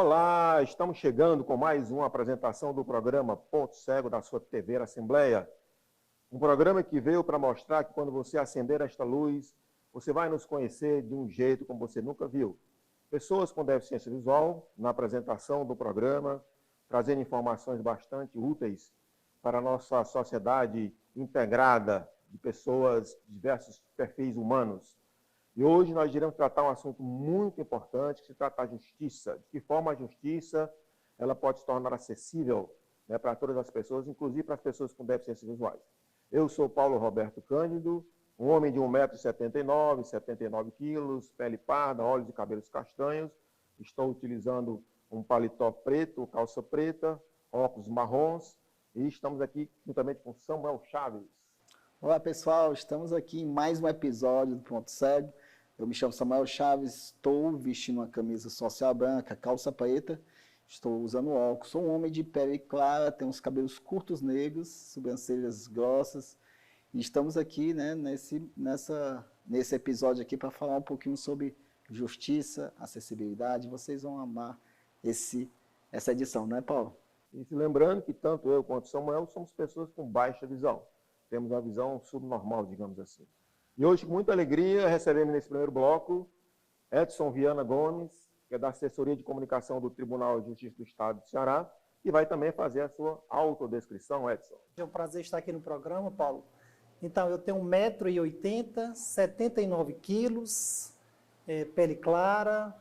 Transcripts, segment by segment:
Olá, estamos chegando com mais uma apresentação do programa Ponto Cego da sua TV Assembleia. Um programa que veio para mostrar que quando você acender esta luz, você vai nos conhecer de um jeito como você nunca viu. Pessoas com deficiência visual, na apresentação do programa, trazendo informações bastante úteis para a nossa sociedade integrada de pessoas de diversos perfis humanos. E hoje nós iremos tratar um assunto muito importante, que se trata da justiça. De que forma a justiça ela pode se tornar acessível, né, para todas as pessoas, inclusive para as pessoas com deficiências visuais. Eu sou Paulo Roberto Cândido, um homem de 1,79 m, 79 quilos, pele parda, olhos e cabelos castanhos. Estou utilizando um paletó preto, calça preta, óculos marrons, e estamos aqui juntamente com Samuel Chaves. Olá pessoal, estamos aqui em mais um episódio do Ponto Cego. Eu me chamo Samuel Chaves, estou vestindo uma camisa social branca, calça preta, estou usando óculos, sou um homem de pele clara, tenho os cabelos curtos negros, sobrancelhas grossas, e estamos aqui, né, nesse episódio aqui para falar um pouquinho sobre justiça, acessibilidade. Vocês vão amar essa edição, não é, Paulo? E se lembrando que tanto eu quanto Samuel somos pessoas com baixa visão. Temos uma visão subnormal, digamos assim. E hoje, com muita alegria, recebemos nesse primeiro bloco Edson Viana Gomes, que é da Assessoria de Comunicação do Tribunal de Justiça do Estado do Ceará, e vai também fazer a sua autodescrição, Edson. É um prazer estar aqui no programa, Paulo. Então, eu tenho 1,80 m, 79 quilos, pele clara,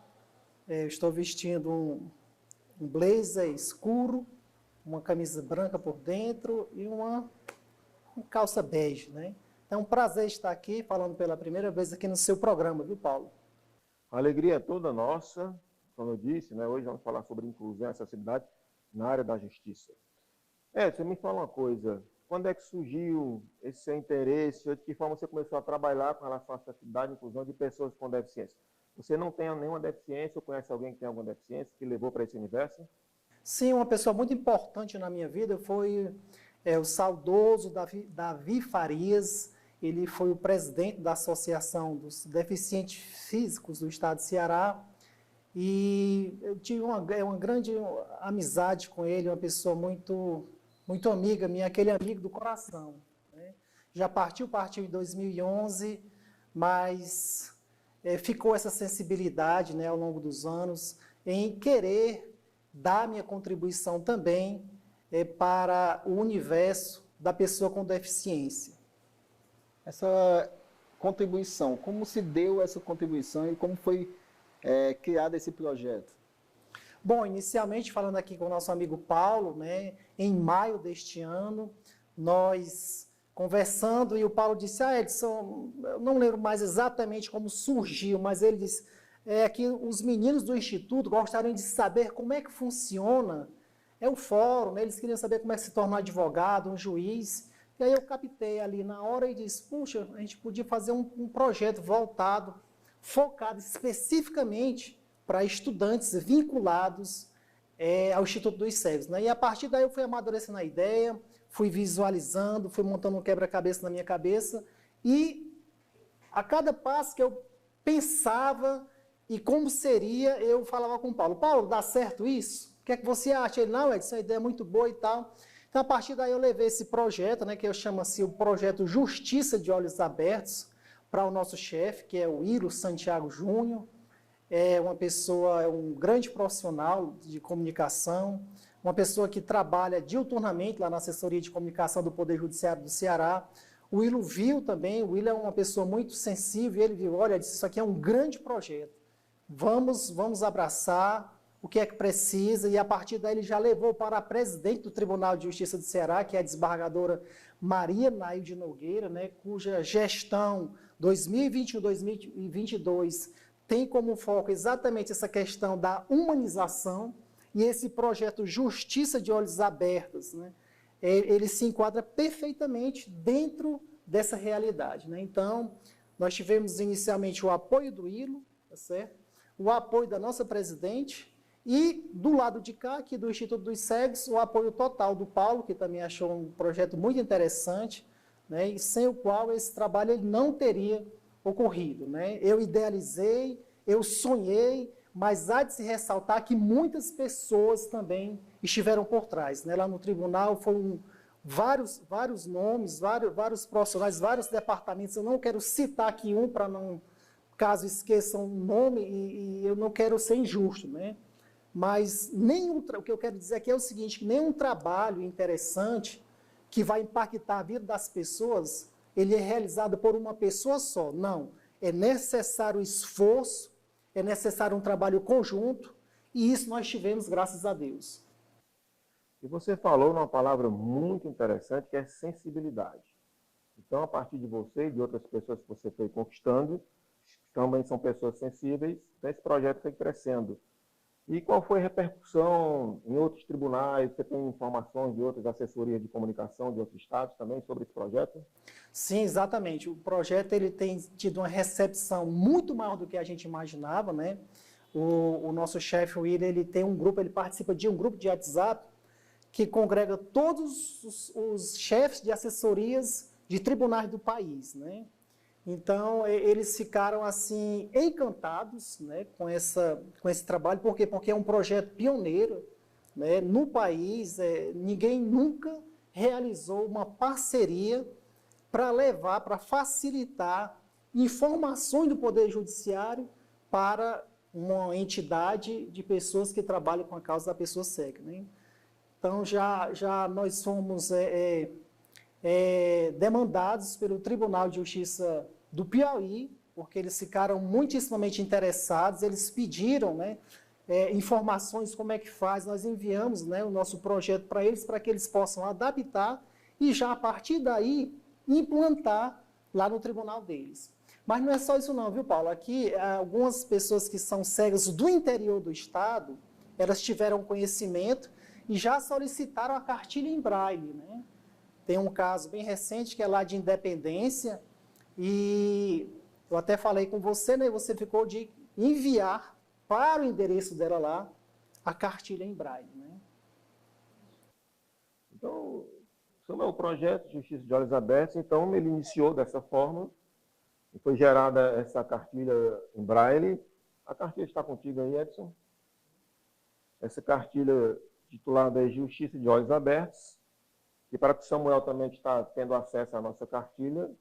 estou vestindo um blazer escuro, uma camisa branca por dentro e uma calça bege, né? É um prazer estar aqui falando pela primeira vez aqui no seu programa, viu, Paulo? A alegria é toda nossa, como eu disse, né? Hoje vamos falar sobre inclusão e acessibilidade na área da justiça. Você me fala uma coisa, quando é que surgiu esse seu interesse, ou de que forma você começou a trabalhar com relação à acessibilidade e inclusão de pessoas com deficiência? Você não tem nenhuma deficiência ou conhece alguém que tem alguma deficiência que levou para esse universo? Sim, uma pessoa muito importante na minha vida foi o saudoso Davi Farias. Ele foi o presidente da Associação dos Deficientes Físicos do Estado de Ceará, e eu tive uma grande amizade com ele, uma pessoa muito, muito amiga minha, aquele amigo do coração, né? Já partiu em 2011, mas ficou essa sensibilidade, né, ao longo dos anos em querer dar minha contribuição também para o universo da pessoa com deficiência. Essa contribuição, como se deu essa contribuição e como foi criado esse projeto? Bom, inicialmente falando aqui com o nosso amigo Paulo, né, em maio deste ano, nós conversando, e o Paulo disse, Edson, eu não lembro mais exatamente como surgiu, mas ele disse que os meninos do Instituto gostariam de saber como é que funciona o fórum, né? Eles queriam saber como é que se torna um advogado, um juiz. E aí eu captei ali na hora e disse, puxa, a gente podia fazer um projeto voltado, focado especificamente para estudantes vinculados ao Instituto dos Cegos, né? E a partir daí eu fui amadurecendo a ideia, fui visualizando, fui montando um quebra-cabeça na minha cabeça, e a cada passo que eu pensava e como seria, eu falava com o Paulo, Paulo, dá certo isso? O que é que você acha? Ele, não, Edson, a ideia é muito boa e tal. Então, a partir daí, eu levei esse projeto, né, que eu chamo assim, o projeto Justiça de Olhos Abertos, para o nosso chefe, que é o Iro Santiago Júnior. É uma pessoa, é um grande profissional de comunicação, uma pessoa que trabalha diuturnamente lá na Assessoria de Comunicação do Poder Judiciário do Ceará. O Ilo viu também, o Ilo é uma pessoa muito sensível, e ele viu, olha, disse, isso aqui é um grande projeto, vamos abraçar o que é que precisa, e a partir daí ele já levou para a presidente do Tribunal de Justiça do Ceará, que é a desembargadora Maria Nailde Nogueira, né, cuja gestão 2021-2022 tem como foco exatamente essa questão da humanização, e esse projeto Justiça de Olhos Abertos, né, ele se enquadra perfeitamente dentro dessa realidade, né? Então, nós tivemos inicialmente o apoio do ILO, tá certo? O apoio da nossa presidente, e do lado de cá, aqui do Instituto dos Cegos, o apoio total do Paulo, que também achou um projeto muito interessante, né, e sem o qual esse trabalho ele não teria ocorrido, né? Eu idealizei, eu sonhei, mas há de se ressaltar que muitas pessoas também estiveram por trás, né? Lá no tribunal foram vários nomes, vários profissionais, vários departamentos. Eu não quero citar aqui um para não, caso esqueçam um nome, e eu não quero ser injusto, né? Mas o que eu quero dizer aqui é o seguinte, que nenhum trabalho interessante que vai impactar a vida das pessoas, ele é realizado por uma pessoa só. Não, é necessário esforço, é necessário um trabalho conjunto, e isso nós tivemos, graças a Deus. E você falou numa palavra muito interessante, que é sensibilidade. Então, a partir de você e de outras pessoas que você foi conquistando, também são pessoas sensíveis, então esse projeto foi crescendo. E qual foi a repercussão em outros tribunais? Você tem informações de outras assessorias de comunicação de outros estados também sobre esse projeto? Sim, exatamente. O projeto ele tem tido uma recepção muito maior do que a gente imaginava, né? O nosso chefe William, ele tem um grupo, ele participa de um grupo de WhatsApp que congrega todos os chefes de assessorias de tribunais do país, né? Então, eles ficaram, assim, encantados, né, com esse trabalho. Por quê? Porque é um projeto pioneiro, né, no país. Ninguém nunca realizou uma parceria para levar, para facilitar informações do Poder Judiciário para uma entidade de pessoas que trabalham com a causa da pessoa cega, né? Então, já nós fomos demandados pelo Tribunal de Justiça do Piauí, porque eles ficaram muitíssimamente interessados, eles pediram, né, informações como é que faz, nós enviamos, né, o nosso projeto para que eles possam adaptar e já a partir daí implantar lá no tribunal deles. Mas não é só isso não, viu, Paulo? Aqui, algumas pessoas que são cegas do interior do estado, elas tiveram conhecimento e já solicitaram a cartilha em braille, né? Tem um caso bem recente que é lá de Independência, e eu até falei com você, né? Você ficou de enviar para o endereço dela lá a cartilha em braille, né? Então, sobre o projeto Justiça de Olhos Abertos, então ele iniciou dessa forma, e foi gerada essa cartilha em braille. A cartilha está contigo aí, Edson? Essa cartilha titulada é Justiça de Olhos Abertos. E para que o Samuel também está tendo acesso à nossa cartilha,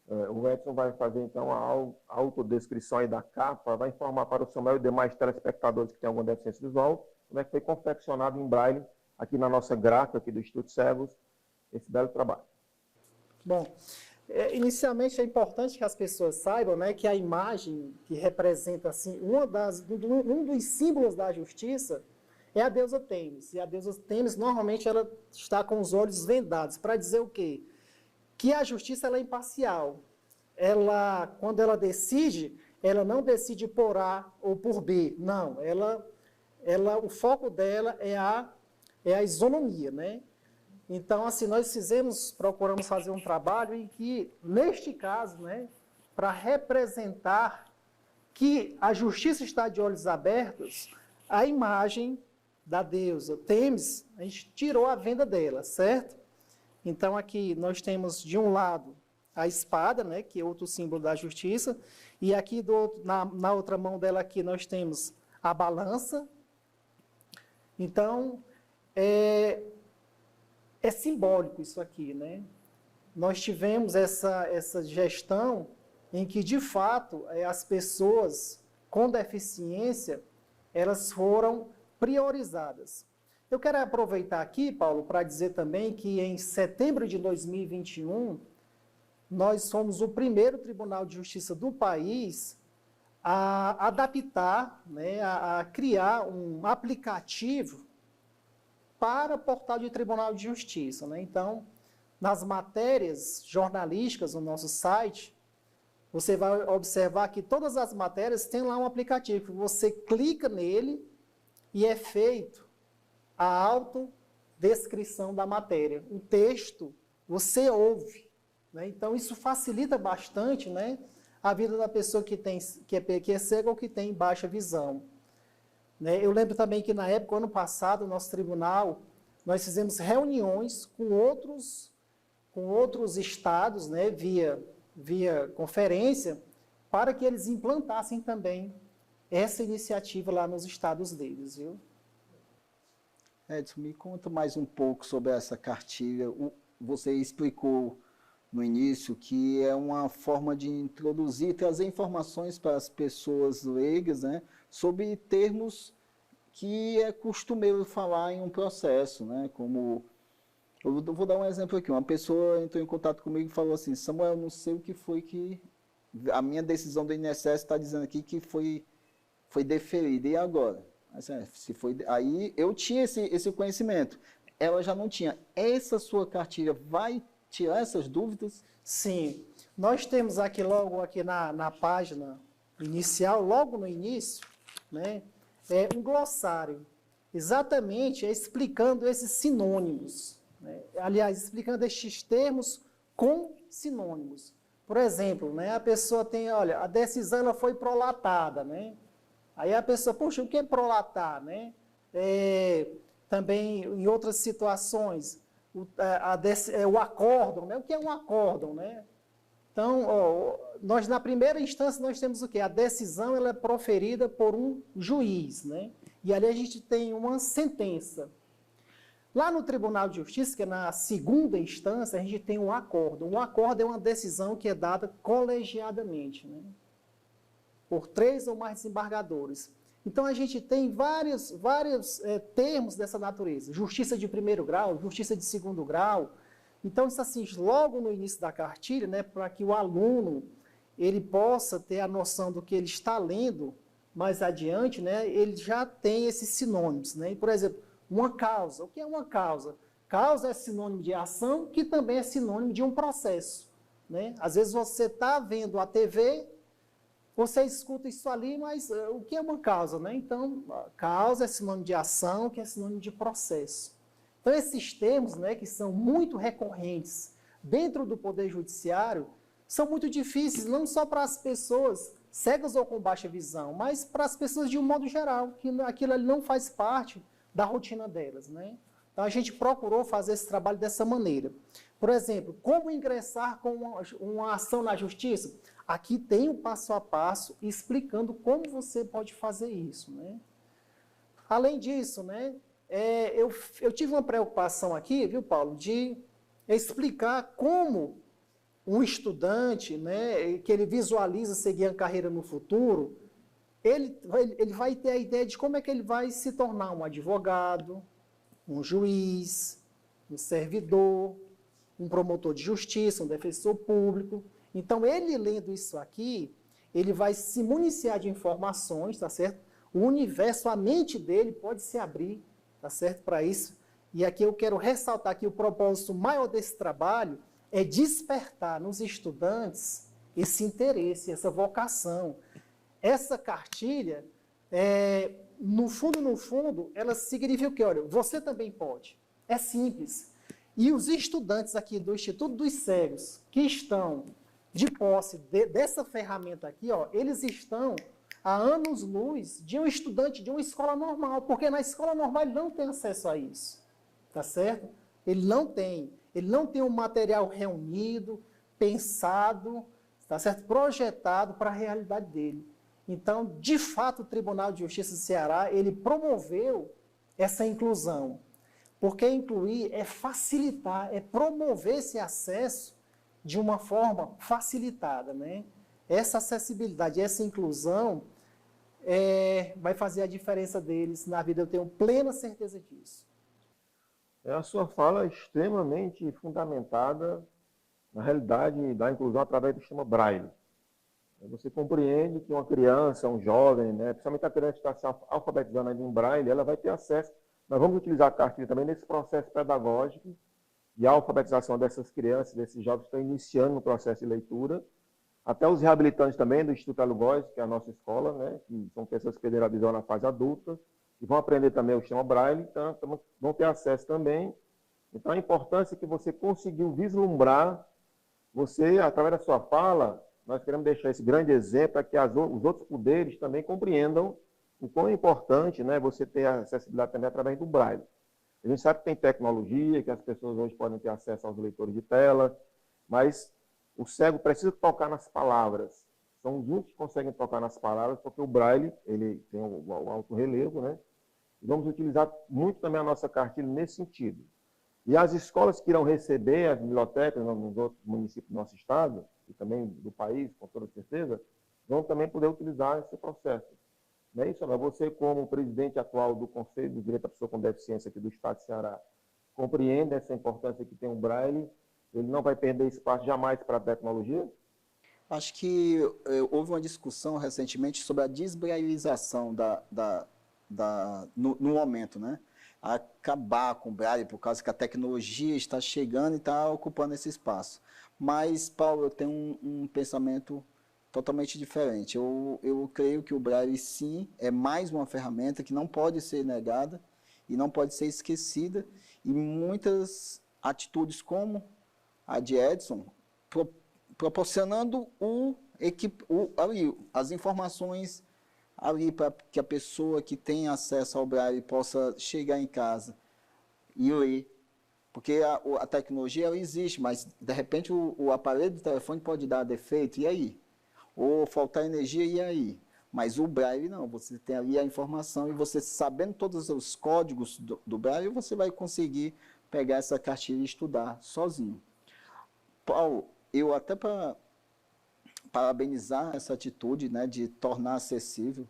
o Edson vai fazer então a autodescrição aí da capa, vai informar para o Samuel e demais telespectadores que têm alguma deficiência visual como é que foi confeccionado em braille aqui na nossa gráfica aqui do Instituto Cegos, esse belo trabalho. Bom, inicialmente é importante que as pessoas saibam, né, que a imagem que representa assim, um dos símbolos da justiça é a deusa Têmis. E a deusa Têmis, normalmente, ela está com os olhos vendados. Para dizer o quê? Que a justiça ela é imparcial. Quando ela decide, ela não decide por A ou por B. Não, o foco dela é a isonomia, né? Então, assim, procuramos fazer um trabalho em que, neste caso, né, para representar que a justiça está de olhos abertos, a imagem da deusa Têmis, a gente tirou a venda dela, certo? Então, aqui nós temos, de um lado, a espada, né, que é outro símbolo da justiça, e aqui na outra mão dela aqui nós temos a balança. Então, é simbólico isso aqui, né? Nós tivemos essa gestão em que, de fato, as pessoas com deficiência, elas foram priorizadas. Eu quero aproveitar aqui, Paulo, para dizer também que em setembro de 2021, nós fomos o primeiro Tribunal de Justiça do país a adaptar, né, a criar um aplicativo para portal de Tribunal de Justiça, né? Então, nas matérias jornalísticas no nosso site, você vai observar que todas as matérias têm lá um aplicativo. Você clica nele e é feito a autodescrição da matéria. O texto você ouve, né? Então, isso facilita bastante, né, a vida da pessoa que é cega ou que tem baixa visão. Eu lembro também que na época, ano passado, no nosso tribunal, nós fizemos reuniões com outros estados, né, via conferência, para que eles implantassem também essa iniciativa lá nos estados deles, viu? Edson, me conta mais um pouco sobre essa cartilha. Você explicou no início que é uma forma de introduzir, trazer informações para as pessoas leigas, né, sobre termos que é costumeiro falar em um processo, né, como... Eu vou dar um exemplo aqui. Uma pessoa entrou em contato comigo e falou assim: Samuel, não sei o que foi que... A minha decisão do INSS está dizendo aqui que foi deferida. E agora? Aí eu tinha esse conhecimento. Ela já não tinha. Essa sua cartilha vai tirar essas dúvidas? Sim. Nós temos aqui logo aqui na página inicial, logo no início, né, um glossário, exatamente explicando esses sinônimos. Né? Aliás, explicando estes termos com sinônimos. Por exemplo, né, a pessoa tem, olha, a decisão ela foi prolatada, né? Aí a pessoa, poxa, o que é prolatar, né? Também em outras situações, o acórdão, né? O que é um acórdão, né? Então, nós na primeira instância nós temos o quê? A decisão ela é proferida por um juiz, né? E ali a gente tem uma sentença. Lá no Tribunal de Justiça, que é na segunda instância, a gente tem um acórdão. Um acórdão é uma decisão que é dada colegiadamente, né? Por 3 ou mais desembargadores. Então, a gente tem vários termos dessa natureza. Justiça de primeiro grau, justiça de segundo grau. Então, isso assim, logo no início da cartilha, né, para que o aluno ele possa ter a noção do que ele está lendo mais adiante, né, ele já tem esses sinônimos. Né? E, por exemplo, uma causa. O que é uma causa? Causa é sinônimo de ação, que também é sinônimo de um processo. Né? Às vezes você está vendo a TV, você escuta isso ali, mas o que é uma causa? Né? Então, causa é sinônimo de ação, que é sinônimo de processo. Então, esses termos, né, que são muito recorrentes dentro do Poder Judiciário, são muito difíceis, não só para as pessoas cegas ou com baixa visão, mas para as pessoas de um modo geral, que aquilo ali não faz parte da rotina delas. Né? Então, a gente procurou fazer esse trabalho dessa maneira. Por exemplo, como ingressar com uma ação na justiça? Aqui tem um passo a passo explicando como você pode fazer isso. Né? Além disso, né, eu tive uma preocupação aqui, viu, Paulo, de explicar como um estudante, né, que ele visualiza seguir a carreira no futuro, ele vai ter a ideia de como é que ele vai se tornar um advogado, um juiz, um servidor, um promotor de justiça, um defensor público. Então, ele lendo isso aqui, ele vai se municiar de informações, tá certo? O universo, a mente dele pode se abrir, tá certo? Para isso. E aqui eu quero ressaltar que o propósito maior desse trabalho é despertar nos estudantes esse interesse, essa vocação. Essa cartilha, no fundo, ela significa o quê? Olha, você também pode. É simples. E os estudantes aqui do Instituto dos Cegos, que estão de posse dessa ferramenta aqui, ó, eles estão a anos-luz de um estudante de uma escola normal, porque na escola normal ele não tem acesso a isso, tá certo? Ele não tem um material reunido, pensado, tá certo? Projetado para a realidade dele. Então, de fato, o Tribunal de Justiça do Ceará, ele promoveu essa inclusão, porque incluir é facilitar, é promover esse acesso de uma forma facilitada, né? Essa acessibilidade, essa inclusão vai fazer a diferença deles na vida, eu tenho plena certeza disso. A sua fala é extremamente fundamentada na realidade da inclusão através do sistema Braille. Você compreende que uma criança, um jovem, né, principalmente a criança que está se alfabetizando em Braille, ela vai ter acesso. Nós vamos utilizar a cartilha também nesse processo pedagógico de alfabetização dessas crianças, desses jovens que estão iniciando no processo de leitura, até os reabilitantes também do Instituto Alugóis, que é a nossa escola, né, que são pessoas que perderam a visão na fase adulta, e vão aprender também o sistema Braille, então vão ter acesso também. Então, a importância que você conseguiu vislumbrar, você, através da sua fala, nós queremos deixar esse grande exemplo para que os outros poderes também compreendam o quão é importante, né, você ter acessibilidade também através do Braille. A gente sabe que tem tecnologia, que as pessoas hoje podem ter acesso aos leitores de tela, mas o cego precisa tocar nas palavras, São os únicos que conseguem tocar nas palavras, porque o Braille ele tem o alto relevo, né? E vamos utilizar muito também a nossa cartilha nesse sentido. E as escolas que irão receber as bibliotecas nos outros municípios do nosso estado, e também do país, com toda certeza, vão também poder utilizar esse processo. Não é isso, Ana? Você, como presidente atual do Conselho de Direito à Pessoa com Deficiência aqui do Estado de Ceará, compreende essa importância que tem o Braille? Ele não vai perder espaço jamais para a tecnologia? Acho que houve uma discussão recentemente sobre a desbrailização no momento, né? Acabar com o Braille por causa que a tecnologia está chegando e está ocupando esse espaço. Mas, Paulo, eu tenho um pensamento totalmente diferente. Eu creio que o Braille, sim, é mais uma ferramenta que não pode ser negada e não pode ser esquecida. E muitas atitudes como a de Edson, proporcionando as informações ali para que a pessoa que tem acesso ao Braille possa chegar em casa e ler. Porque a tecnologia ela existe, mas de repente o aparelho do telefone pode dar defeito, e aí? Ou faltar energia, e aí? Mas o Braille não, você tem ali a informação e você sabendo todos os códigos do Braille, você vai conseguir pegar essa cartilha e estudar sozinho. Paulo, eu até para parabenizar essa atitude, né, de tornar acessível.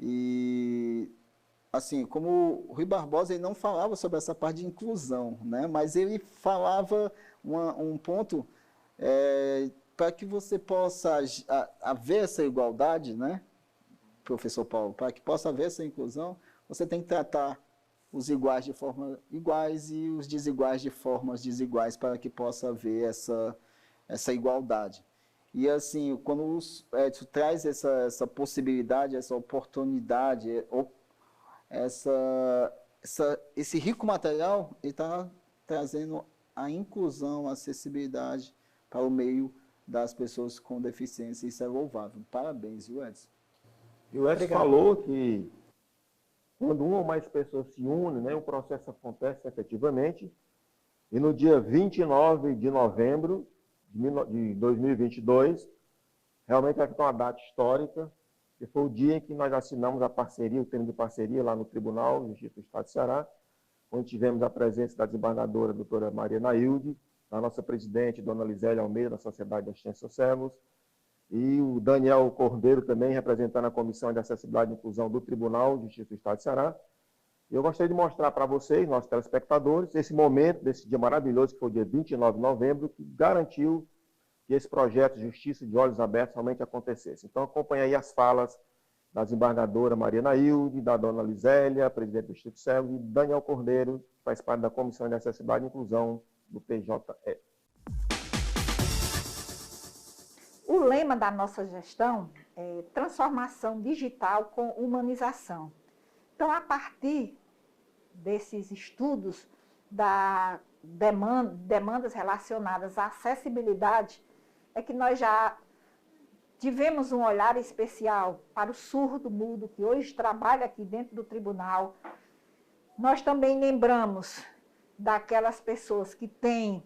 E, assim, como o Rui Barbosa, ele não falava sobre essa parte de inclusão, né, mas ele falava um ponto para que você possa haver essa igualdade, né, professor Paulo, para que possa haver essa inclusão, você tem que tratar os iguais de forma iguais e os desiguais de formas desiguais para que possa haver essa igualdade. E assim, quando traz essa possibilidade, essa oportunidade, esse rico material, ele está trazendo a inclusão, a acessibilidade para o meio das pessoas com deficiência. Isso é louvável. Parabéns, viu, Edson? E o Edson falou que quando uma ou mais pessoas se unem, né, o processo acontece efetivamente. E no dia 29 de novembro de 2022, realmente vai ficar uma data histórica, que foi o dia em que nós assinamos a parceria, o termo de parceria lá no Tribunal de Justiça do Estado de Ceará, onde tivemos a presença da desembargadora doutora Maria Nailde, da nossa presidente, dona Lisélia Almeida, da Sociedade das Ciências Cegos, e o Daniel Cordeiro também, representando a Comissão de Acessibilidade e Inclusão do Tribunal de Justiça do Estado de Ceará. Eu gostaria de mostrar para vocês, nossos telespectadores, esse momento, desse dia maravilhoso, que foi o dia 29 de novembro, que garantiu que esse projeto de Justiça de Olhos Abertos realmente acontecesse. Então, acompanhe aí as falas da desembargadora Maria Nailde, da dona Lisélia, presidente do Instituto Cego, e Daniel Cordeiro, que faz parte da Comissão de Acessibilidade e Inclusão do PJE. O lema da nossa gestão é transformação digital com humanização. Então, a partir desses estudos da demandas relacionadas à acessibilidade, é que nós já tivemos um olhar especial para o surdo-mudo, que hoje trabalha aqui dentro do tribunal. Nós também lembramos daquelas pessoas que têm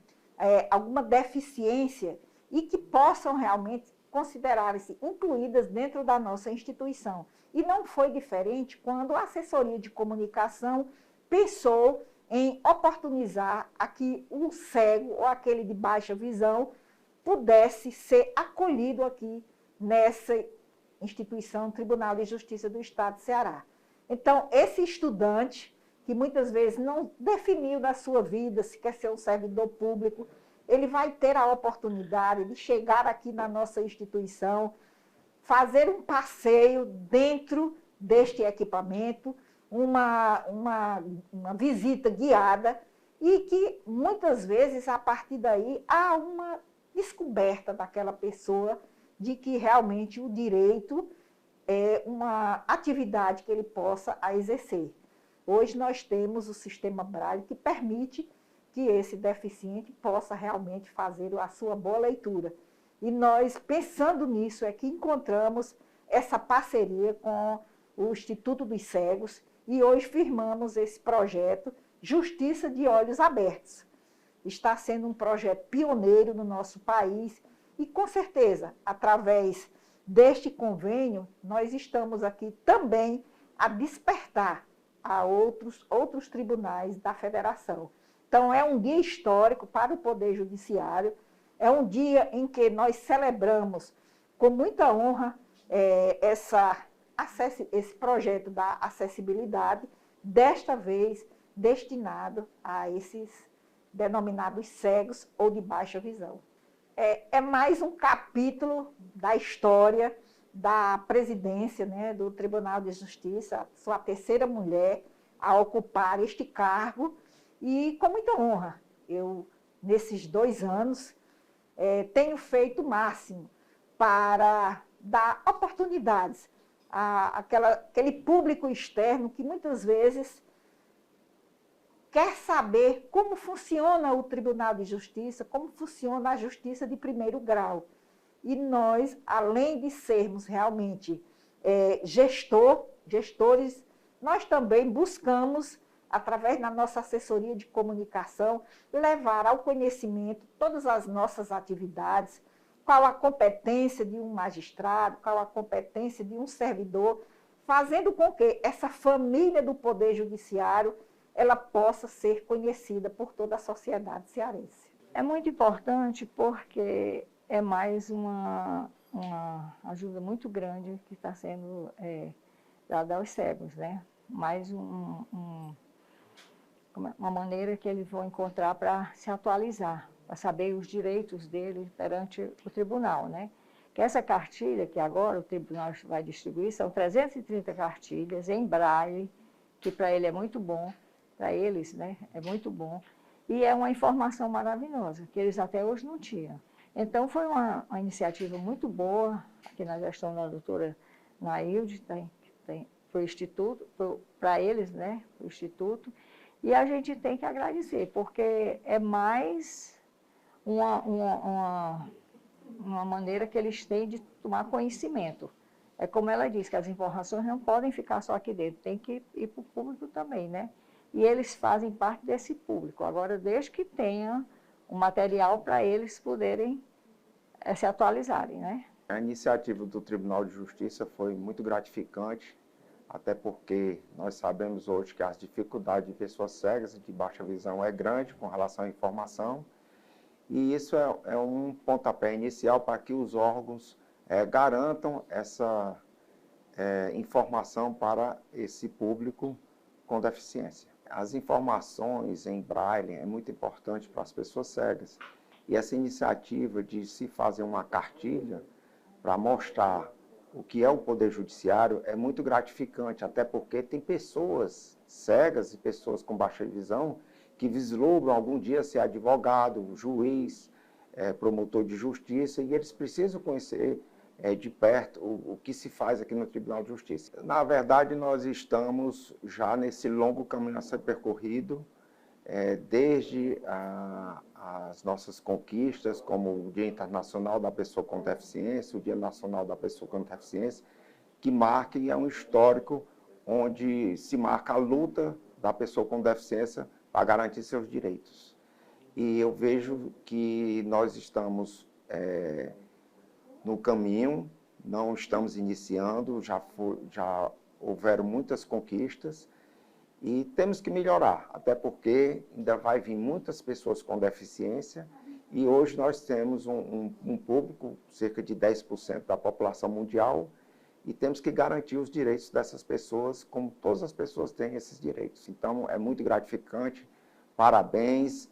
alguma deficiência e que possam realmente considerar-se incluídas dentro da nossa instituição. E não foi diferente quando a assessoria de comunicação pensou em oportunizar a que um cego ou aquele de baixa visão pudesse ser acolhido aqui nessa instituição, Tribunal de Justiça do Estado de Ceará. Então, esse estudante, que muitas vezes não definiu na sua vida se quer ser um servidor público, ele vai ter a oportunidade de chegar aqui na nossa instituição, fazer um passeio dentro deste equipamento, uma visita guiada, e que muitas vezes, a partir daí, há uma descoberta daquela pessoa de que realmente o direito é uma atividade que ele possa exercer. Hoje nós temos o sistema Braille que permite que esse deficiente possa realmente fazer a sua boa leitura. E nós, pensando nisso, é que encontramos essa parceria com o Instituto dos Cegos e hoje firmamos esse projeto Justiça de Olhos Abertos. Está sendo um projeto pioneiro no nosso país e, com certeza, através deste convênio, nós estamos aqui também a despertar a outros tribunais da federação. Então, é um dia histórico para o Poder Judiciário, é um dia em que nós celebramos com muita honra esse projeto da acessibilidade, desta vez destinado a esses denominados cegos ou de baixa visão. É mais um capítulo da história da presidência, né, do Tribunal de Justiça, sou a terceira mulher a ocupar este cargo e com muita honra. Eu, nesses 2 anos, tenho feito o máximo para dar oportunidades àquele público externo que muitas vezes quer saber como funciona o Tribunal de Justiça, como funciona a justiça de primeiro grau. E nós, além de sermos realmente gestores, nós também buscamos, através da nossa assessoria de comunicação, levar ao conhecimento todas as nossas atividades, qual a competência de um magistrado, qual a competência de um servidor, fazendo com que essa família do Poder Judiciário ela possa ser conhecida por toda a sociedade cearense. É muito importante porque é mais uma ajuda muito grande que está sendo dada aos cegos, né? Mais uma maneira que eles vão encontrar para se atualizar, para saber os direitos deles perante o tribunal, né? Que essa cartilha que agora o tribunal vai distribuir são 330 cartilhas em braille, que para ele é muito bom, para eles, né? É muito bom. E é uma informação maravilhosa, que eles até hoje não tinham. Então, foi uma iniciativa muito boa, aqui na gestão da doutora Nailde, tem para o Instituto, para eles, né? Para o Instituto. E a gente tem que agradecer, porque é mais uma maneira que eles têm de tomar conhecimento. É como ela diz, que as informações não podem ficar só aqui dentro, tem que ir para o público também, né? E eles fazem parte desse público. Agora, desde que tenha um material para eles poderem se atualizarem, né? A iniciativa do Tribunal de Justiça foi muito gratificante, até porque nós sabemos hoje que as dificuldades de pessoas cegas e de baixa visão é grande com relação à informação, e isso é um pontapé inicial para que os órgãos garantam essa informação para esse público com deficiência. As informações em braille é muito importante para as pessoas cegas. E essa iniciativa de se fazer uma cartilha para mostrar o que é o Poder Judiciário é muito gratificante, até porque tem pessoas cegas e pessoas com baixa visão que vislumbram algum dia ser advogado, juiz, promotor de justiça, e eles precisam conhecer de perto o que se faz aqui no Tribunal de Justiça. Na verdade, nós estamos já nesse longo caminho a ser percorrido, desde as nossas conquistas, como o Dia Internacional da Pessoa com Deficiência, o Dia Nacional da Pessoa com Deficiência, que marca e é um histórico onde se marca a luta da pessoa com deficiência para garantir seus direitos. E eu vejo que nós estamos no caminho, não estamos iniciando, já houveram muitas conquistas e temos que melhorar, até porque ainda vai vir muitas pessoas com deficiência e hoje nós temos um público, cerca de 10% da população mundial, e temos que garantir os direitos dessas pessoas, como todas as pessoas têm esses direitos. Então, é muito gratificante, parabéns,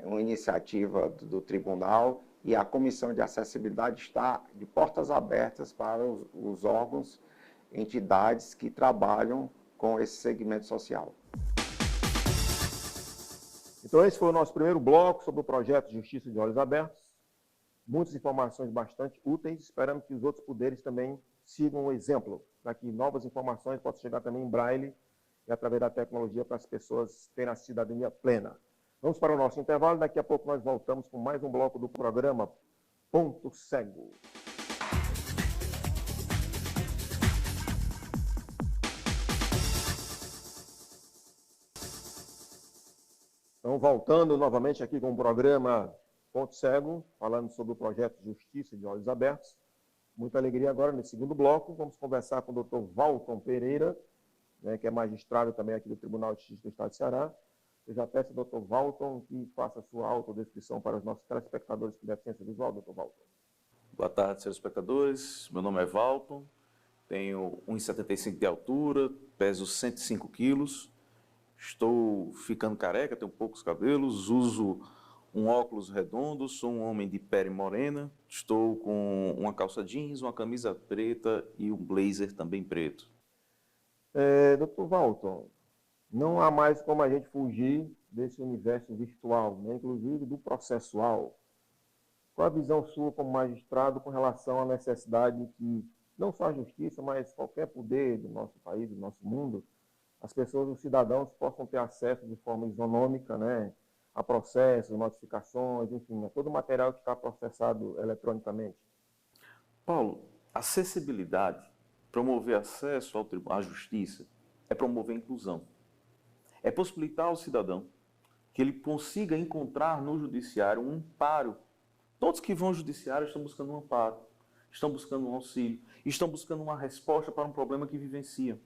uma iniciativa do Tribunal, e a Comissão de Acessibilidade está de portas abertas para os órgãos, entidades que trabalham com esse segmento social. Então, esse foi o nosso primeiro bloco sobre o projeto Justiça de Olhos Abertos. Muitas informações bastante úteis. Esperamos que os outros poderes também sigam o exemplo, para que novas informações possam chegar também em braille e através da tecnologia para as pessoas terem a cidadania plena. Vamos para o nosso intervalo, daqui a pouco nós voltamos com mais um bloco do programa Ponto Cego. Então, voltando novamente aqui com o programa Ponto Cego, falando sobre o projeto Justiça de Olhos Abertos. Muita alegria agora, nesse segundo bloco, vamos conversar com o Dr. Valton Pereira, né, que é magistrado também aqui do Tribunal de Justiça do Estado de Ceará. Eu já peço ao Dr. Valton que faça a sua autodescrição para os nossos telespectadores com deficiência visual, Dr. Valton. Boa tarde, telespectadores. Meu nome é Valton, tenho 1,75 de altura, peso 105 quilos, estou ficando careca, tenho poucos cabelos, uso um óculos redondo, sou um homem de pele morena, estou com uma calça jeans, uma camisa preta e um blazer também preto. Dr. Valton, não há mais como a gente fugir desse universo virtual, né? Inclusive do processual. Qual a visão sua como magistrado com relação à necessidade que, não só a justiça, mas qualquer poder do nosso país, do nosso mundo, as pessoas, os cidadãos, possam ter acesso de forma isonômica, né, a processos, notificações, enfim, a todo o material que está processado eletronicamente? Paulo, acessibilidade, promover acesso à justiça, é promover a inclusão. É possibilitar ao cidadão que ele consiga encontrar no judiciário um amparo. Todos que vão ao judiciário estão buscando um amparo, estão buscando um auxílio, estão buscando uma resposta para um problema que vivenciam.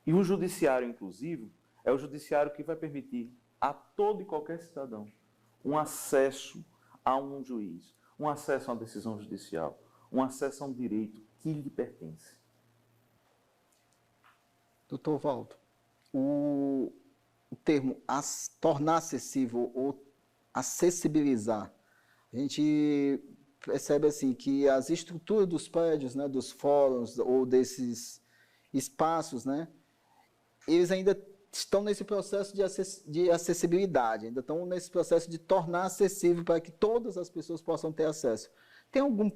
E o judiciário inclusivo é o judiciário que vai permitir a todo e qualquer cidadão um acesso a um juiz, um acesso a uma decisão judicial, um acesso a um direito que lhe pertence. Doutor Valdo, o termo tornar acessível ou acessibilizar, a gente percebe assim que as estruturas dos prédios, né, dos fóruns ou desses espaços, né, eles ainda estão nesse processo de acessibilidade, ainda estão nesse processo de tornar acessível para que todas as pessoas possam ter acesso. Tem algum...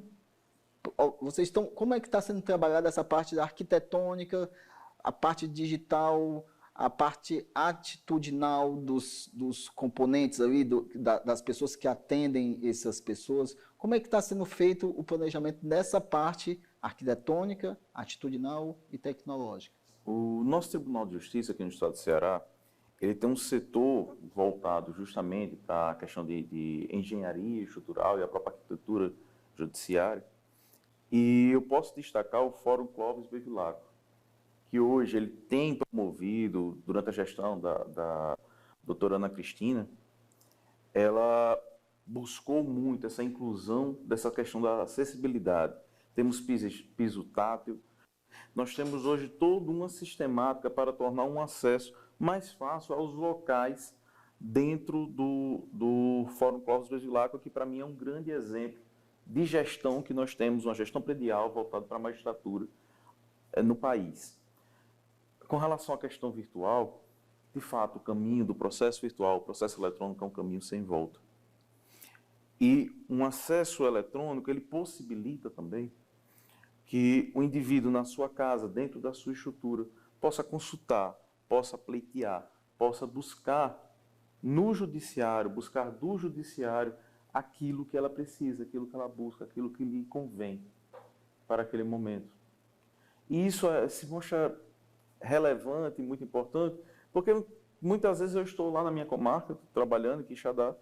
Vocês estão... Como é que está sendo trabalhada essa parte da arquitetônica, a parte digital, a parte atitudinal dos componentes ali, das pessoas que atendem essas pessoas? Como é que está sendo feito o planejamento dessa parte arquitetônica, atitudinal e tecnológica? O nosso Tribunal de Justiça aqui no Estado de Ceará, ele tem um setor voltado justamente para a questão de engenharia estrutural e a própria arquitetura judiciária. E eu posso destacar o Fórum Clóvis Bevilacqua, que hoje ele tem promovido, durante a gestão da doutora Ana Cristina, ela buscou muito essa inclusão dessa questão da acessibilidade. Temos piso tátil, nós temos hoje toda uma sistemática para tornar um acesso mais fácil aos locais dentro do Fórum Clóvis Bevilacqua, que para mim é um grande exemplo de gestão que nós temos, uma gestão predial voltada para a magistratura no país. Com relação à questão virtual, de fato, o caminho do processo virtual, o processo eletrônico é um caminho sem volta. E um acesso eletrônico, ele possibilita também que o indivíduo na sua casa, dentro da sua estrutura, possa consultar, possa pleitear, possa buscar no judiciário, buscar do judiciário aquilo que ela precisa, aquilo que ela busca, aquilo que lhe convém para aquele momento. E isso se mostra relevante, muito importante, porque muitas vezes eu estou lá na minha comarca, trabalhando em Quixadá,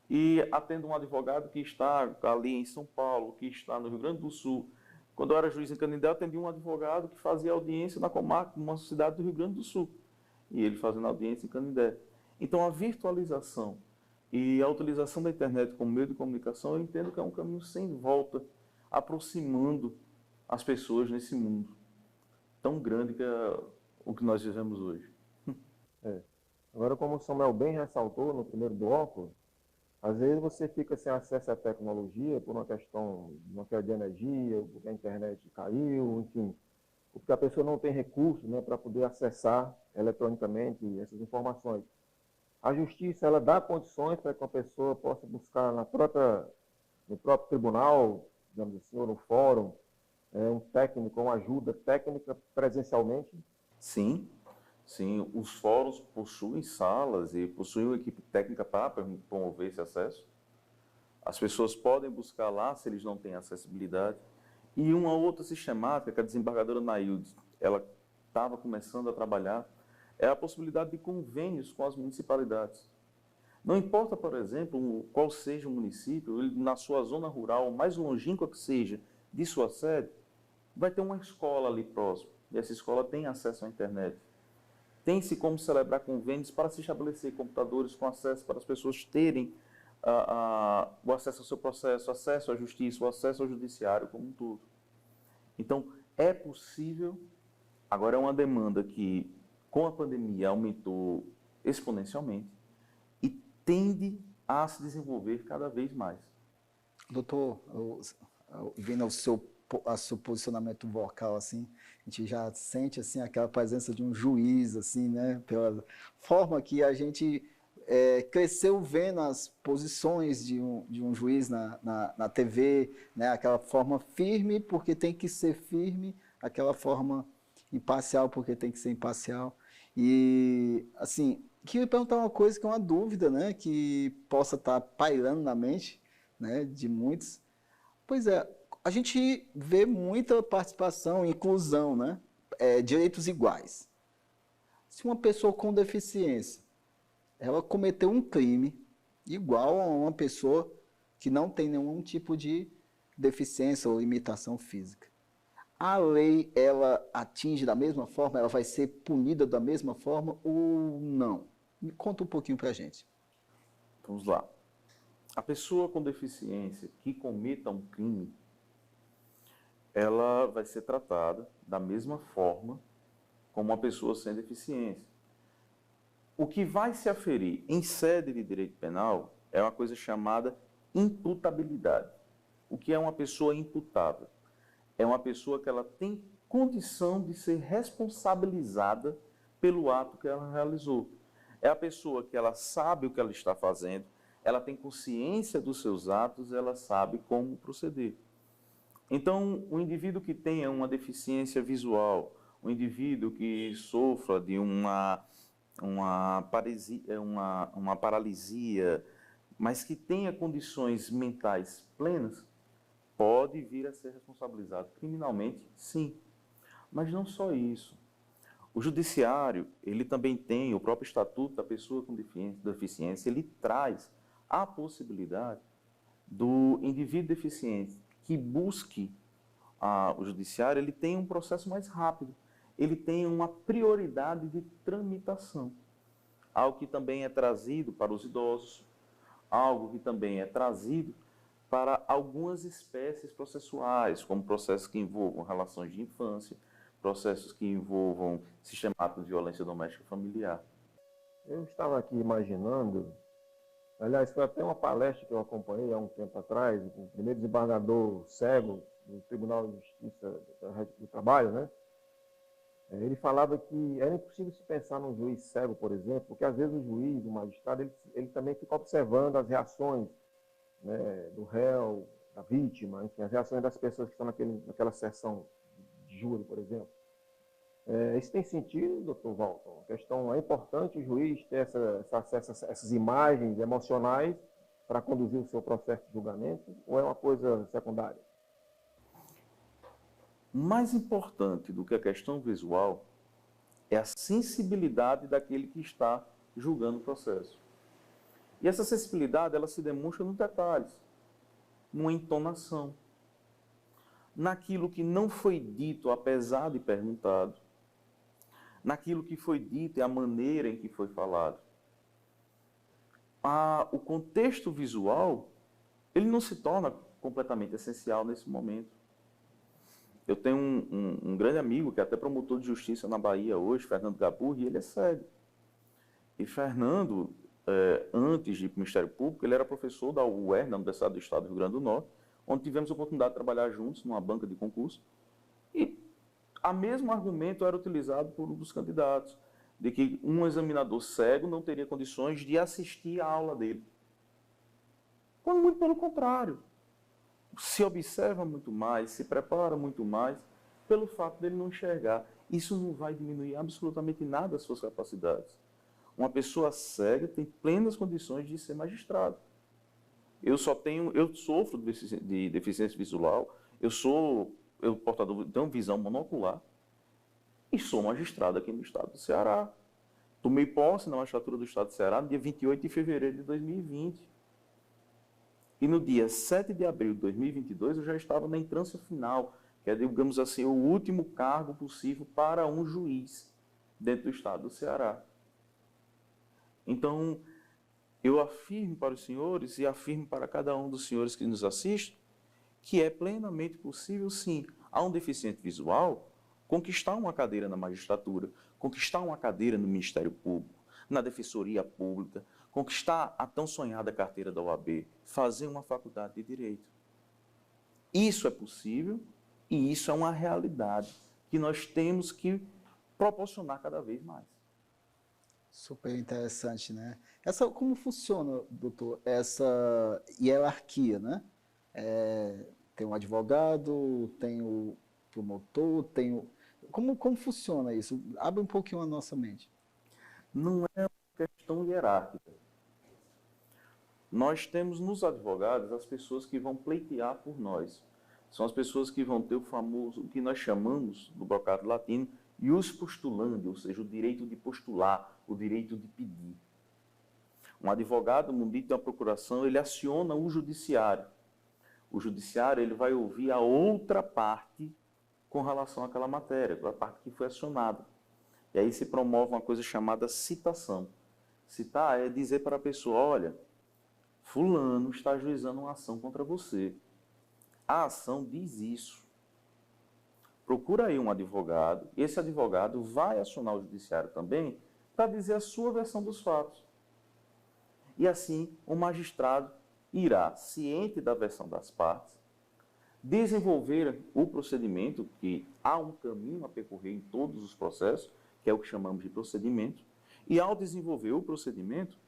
e atendo um advogado que está ali em São Paulo, que está no Rio Grande do Sul. Quando eu era juiz em Canindé, eu atendi um advogado que fazia audiência na comarca, numa cidade do Rio Grande do Sul, e ele fazendo audiência em Canindé. Então, a virtualização e a utilização da internet como meio de comunicação, eu entendo que é um caminho sem volta, aproximando as pessoas nesse mundo tão grande que é o que nós vivemos hoje. Agora, como o Samuel bem ressaltou no primeiro bloco, às vezes você fica sem acesso à tecnologia por uma questão de energia, porque a internet caiu, enfim, porque a pessoa não tem recursos, né, para poder acessar eletronicamente essas informações. A justiça, ela dá condições para que uma pessoa possa buscar no próprio tribunal, digamos assim, ou no fórum, um técnico, uma ajuda técnica presencialmente? Sim, sim. Os fóruns possuem salas e possuem uma equipe técnica para promover esse acesso. As pessoas podem buscar lá se eles não têm acessibilidade. E uma outra sistemática que a desembargadora Nailde, ela estava começando a trabalhar, é a possibilidade de convênios com as municipalidades. Não importa, por exemplo, qual seja o município, ele, na sua zona rural, mais longínqua que seja, de sua sede, vai ter uma escola ali próximo. E essa escola tem acesso à internet. Tem-se como celebrar convênios para se estabelecer computadores com acesso para as pessoas terem o acesso ao seu processo, acesso à justiça, o acesso ao judiciário como um todo. Então, é possível. Agora, é uma demanda que, com a pandemia, aumentou exponencialmente e tende a se desenvolver cada vez mais. Doutor, vendo o seu posicionamento vocal, assim, a gente já sente, assim, aquela presença de um juiz, assim, né? Pela forma que a gente cresceu vendo as posições de um juiz na TV, né? Aquela forma firme, porque tem que ser firme, aquela forma imparcial, porque tem que ser imparcial. E, assim, queria perguntar uma coisa que é uma dúvida, né? Que possa estar pairando na mente, né, de muitos. Pois é, a gente vê muita participação, inclusão, né? Direitos iguais. Se uma pessoa com deficiência, ela cometeu um crime igual a uma pessoa que não tem nenhum tipo de deficiência ou limitação física, a lei, ela atinge da mesma forma? Ela vai ser punida da mesma forma ou não? Me conta um pouquinho pra gente. Vamos lá. A pessoa com deficiência que cometa um crime, ela vai ser tratada da mesma forma como uma pessoa sem deficiência. O que vai se aferir em sede de direito penal é uma coisa chamada imputabilidade. O que é uma pessoa imputável? É uma pessoa que ela tem condição de ser responsabilizada pelo ato que ela realizou. É a pessoa que ela sabe o que ela está fazendo, ela tem consciência dos seus atos, ela sabe como proceder. Então, o indivíduo que tenha uma deficiência visual, o indivíduo que sofra de uma paralisia, mas que tenha condições mentais plenas, pode vir a ser responsabilizado criminalmente, sim. Mas não só isso. O judiciário, ele também tem, o próprio Estatuto da Pessoa com Deficiência, ele traz a possibilidade do indivíduo deficiente que busque o judiciário, ele tem um processo mais rápido, ele tem uma prioridade de tramitação. Algo que também é trazido para os idosos, algo que também é trazido para algumas espécies processuais, como processos que envolvam relações de infância, processos que envolvam sistematos de violência doméstica e familiar. Eu estava aqui imaginando, aliás, foi até uma palestra que eu acompanhei há um tempo atrás, o primeiro desembargador cego do Tribunal de Justiça do Trabalho, né? Ele falava que era impossível se pensar num juiz cego, por exemplo, porque às vezes o juiz, o magistrado, ele também fica observando as reações, né, do réu, da vítima, enfim, as reações das pessoas que estão naquela sessão de júri, por exemplo. Isso tem sentido, doutor Walton? A questão, é importante o juiz ter essas imagens emocionais para conduzir o seu processo de julgamento, ou é uma coisa secundária? Mais importante do que a questão visual é a sensibilidade daquele que está julgando o processo. E essa sensibilidade, ela se demonstra nos detalhes, numa entonação, naquilo que não foi dito apesar de perguntado, naquilo que foi dito e a maneira em que foi falado. O contexto visual, ele não se torna completamente essencial nesse momento. Eu tenho um grande amigo, que é até promotor de justiça na Bahia hoje, Fernando Gabur, e ele é cego. E Fernando, antes de ir para o Ministério Público, ele era professor da UER, na Universidade do Estado do Rio Grande do Norte, onde tivemos a oportunidade de trabalhar juntos numa banca de concurso. E o mesmo argumento era utilizado por um dos candidatos, de que um examinador cego não teria condições de assistir à aula dele. Quando muito pelo contrário. Se observa muito mais, se prepara muito mais, pelo fato dele não enxergar. Isso não vai diminuir absolutamente nada as suas capacidades. Uma pessoa cega tem plenas condições de ser magistrado. Eu sofro de deficiência visual, eu portador de uma visão monocular e sou magistrado aqui no estado do Ceará. Tomei posse na magistratura do estado do Ceará no dia 28 de fevereiro de 2020. E no dia 7 de abril de 2022, eu já estava na entrância final, que é, digamos assim, o último cargo possível para um juiz dentro do estado do Ceará. Então, eu afirmo para os senhores e afirmo para cada um dos senhores que nos assistem que é plenamente possível, sim, a um deficiente visual conquistar uma cadeira na magistratura, conquistar uma cadeira no Ministério Público, na Defensoria Pública, conquistar a tão sonhada carteira da OAB, fazer uma faculdade de Direito. Isso é possível e isso é uma realidade que nós temos que proporcionar cada vez mais. Super interessante, né? Como funciona, doutor, essa hierarquia, né? Tem o advogado, tem o promotor, tem o... Como funciona isso? Abre um pouquinho a nossa mente. Não é uma questão hierárquica. Nós temos nos advogados as pessoas que vão pleitear por nós. São as pessoas que vão ter o famoso, o que nós chamamos, no brocado latino, ius postulandi, ou seja, o direito de postular, o direito de pedir. Um advogado, no âmbito da procuração, ele aciona o judiciário. O judiciário ele vai ouvir a outra parte com relação àquela matéria, a parte que foi acionada. E aí se promove uma coisa chamada citação. Citar é dizer para a pessoa, olha, fulano está ajuizando uma ação contra você. A ação diz isso. Procura aí um advogado, e esse advogado vai acionar o judiciário também para dizer a sua versão dos fatos. E assim, o magistrado irá, ciente da versão das partes, desenvolver o procedimento, que há um caminho a percorrer em todos os processos, que é o que chamamos de procedimento, e ao desenvolver o procedimento,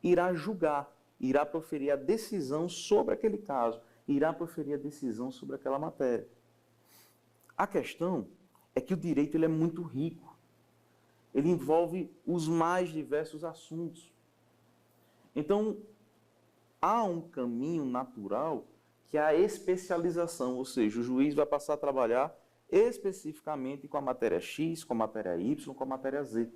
irá julgar, irá proferir a decisão sobre aquele caso, irá proferir a decisão sobre aquela matéria. A questão é que o direito ele é muito rico. Ele envolve os mais diversos assuntos. Então, há um caminho natural que é a especialização, ou seja, o juiz vai passar a trabalhar especificamente com a matéria X, com a matéria Y, com a matéria Z.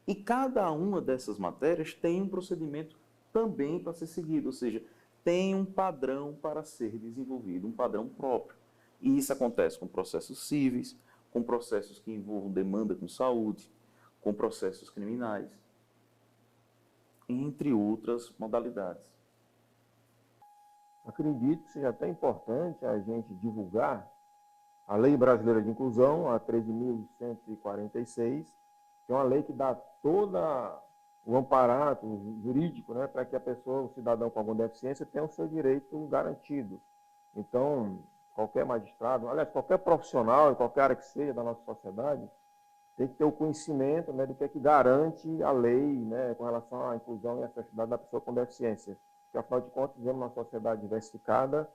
E cada uma dessas matérias tem um procedimento também para ser seguido, ou seja, tem um padrão para ser desenvolvido, um padrão próprio. E isso acontece com processos cíveis, com processos que envolvam demanda com saúde, com processos criminais, entre outras modalidades. Acredito que seja até importante a gente divulgar a Lei Brasileira de Inclusão, a 13.146, que é uma lei que dá todo o amparato jurídico, né, para que a pessoa, o cidadão com alguma deficiência, tenha o seu direito garantido. Então, qualquer magistrado, aliás, qualquer profissional, em qualquer área que seja da nossa sociedade, tem que ter o conhecimento, né, do que é que garante a lei, né, com relação à inclusão e acessibilidade da pessoa com deficiência. Porque, afinal de contas, vivemos numa sociedade diversificada,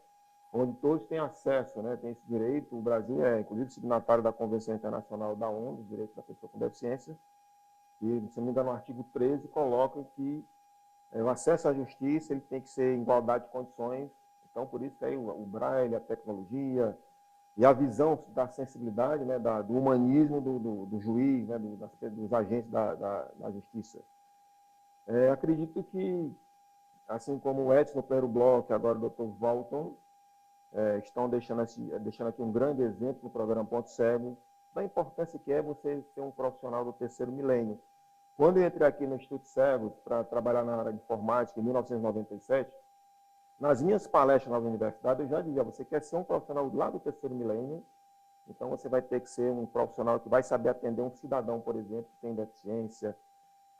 onde todos têm acesso, né, têm esse direito. O Brasil é, inclusive, signatário da Convenção Internacional da ONU, dos Direitos da Pessoa com Deficiência, e, se não me engano, no artigo 13 coloca que o acesso à justiça ele tem que ser em igualdade de condições. Então, por isso que aí o braille, a tecnologia e a visão da sensibilidade, né, do humanismo do juiz, né, dos agentes da justiça. Acredito que, assim como o Edson no primeiro bloco e agora o Dr. Walton, estão deixando aqui um grande exemplo no programa Ponto Cego, da importância que é você ser um profissional do terceiro milênio. Quando eu entrei aqui no Instituto Cegos para trabalhar na área de informática em 1997, nas minhas palestras na universidade, eu já dizia, você quer ser um profissional lá do terceiro milênio, então você vai ter que ser um profissional que vai saber atender um cidadão, por exemplo, que tem deficiência,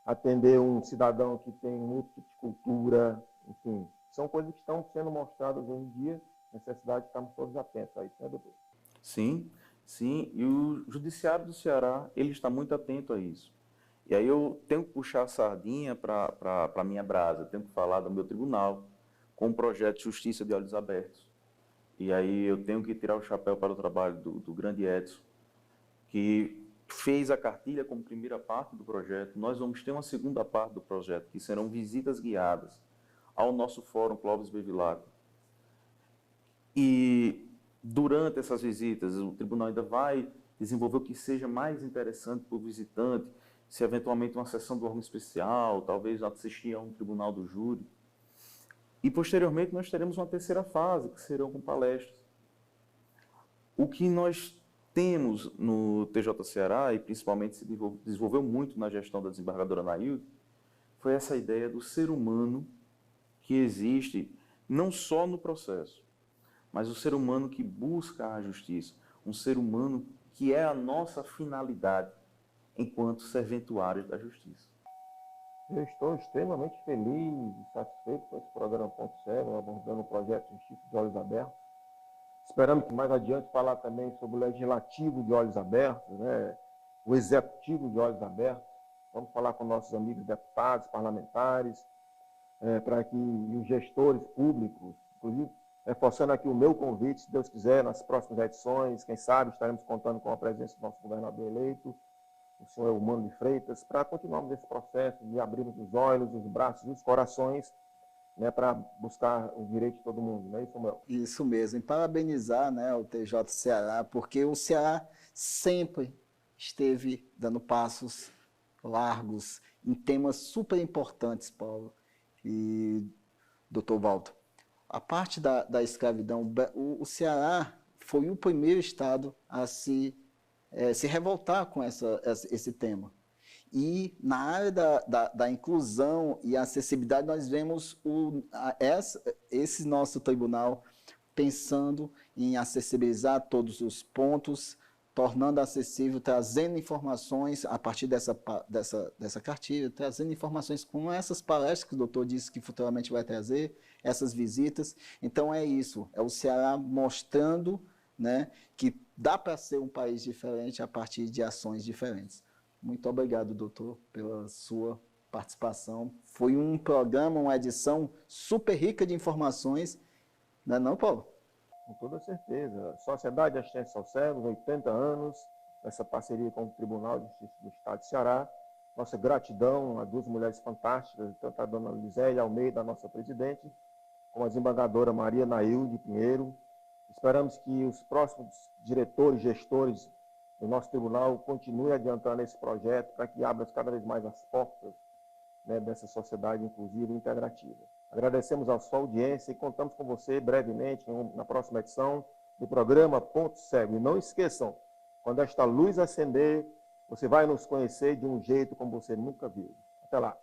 atender um cidadão que tem um outro tipo de cultura, enfim. São coisas que estão sendo mostradas hoje em dia, necessidade de estarmos todos atentos a isso, né, doutor? Sim, sim, e o Judiciário do Ceará, ele está muito atento a isso. E aí eu tenho que puxar a sardinha para a minha brasa, tenho que falar do meu tribunal, com o projeto de Justiça de Olhos Abertos. E aí eu tenho que tirar o chapéu para o trabalho do grande Edson, que fez a cartilha como primeira parte do projeto. Nós vamos ter uma segunda parte do projeto, que serão visitas guiadas ao nosso Fórum Clóvis Bevilacqua. E durante essas visitas, o tribunal ainda vai desenvolver o que seja mais interessante para o visitante, se eventualmente uma sessão do órgão especial, talvez assistir a um tribunal do júri. E, posteriormente, nós teremos uma terceira fase, que serão com palestras. O que nós temos no TJ Ceará, e principalmente se desenvolveu muito na gestão da desembargadora Anaílde, foi essa ideia do ser humano que existe não só no processo, mas o ser humano que busca a justiça, um ser humano que é a nossa finalidade enquanto serventuários da justiça. Eu estou extremamente feliz e satisfeito com esse programa Ponto Cego, abordando o projeto Justiça de Olhos Abertos. Esperamos que mais adiante falar também sobre o legislativo de olhos abertos, né? O executivo de olhos abertos. Vamos falar com nossos amigos deputados, parlamentares, para que os gestores públicos, inclusive reforçando aqui o meu convite, se Deus quiser, nas próximas edições, quem sabe estaremos contando com a presença do nosso governador eleito, o senhor Eumano de Freitas, para continuarmos esse processo de abrirmos os olhos, os braços e os corações, né, para buscar o direito de todo mundo, não é isso, Samuel? Isso mesmo, e parabenizar, né, o TJ Ceará, porque o Ceará sempre esteve dando passos largos em temas super importantes, Paulo e Dr. Walter. A parte da escravidão, o Ceará foi o primeiro estado a se revoltar com esse tema. E na área da inclusão e acessibilidade, nós vemos esse nosso tribunal pensando em acessibilizar todos os pontos, tornando acessível, trazendo informações a partir dessa cartilha, trazendo informações com essas palestras que o doutor disse que futuramente vai trazer, essas visitas. Então é isso, é o Ceará mostrando, né, que dá para ser um país diferente a partir de ações diferentes. Muito obrigado, doutor, pela sua participação. Foi um programa, uma edição super rica de informações, não é não, Paulo? Com toda certeza. Sociedade de Assistência aos Cegos, 80 anos, essa parceria com o Tribunal de Justiça do Estado de Ceará. Nossa gratidão a duas mulheres fantásticas, tanto a dona Lisélia Almeida, a nossa presidente, como a desembargadora Maria Anaílde Pinheiro. Esperamos que os próximos diretores, gestores do nosso tribunal continuem adiantando esse projeto para que abra cada vez mais as portas, né, dessa sociedade inclusiva e integrativa. Agradecemos a sua audiência e contamos com você brevemente na próxima edição do programa Ponto Cego. E não esqueçam, quando esta luz acender, você vai nos conhecer de um jeito como você nunca viu. Até lá!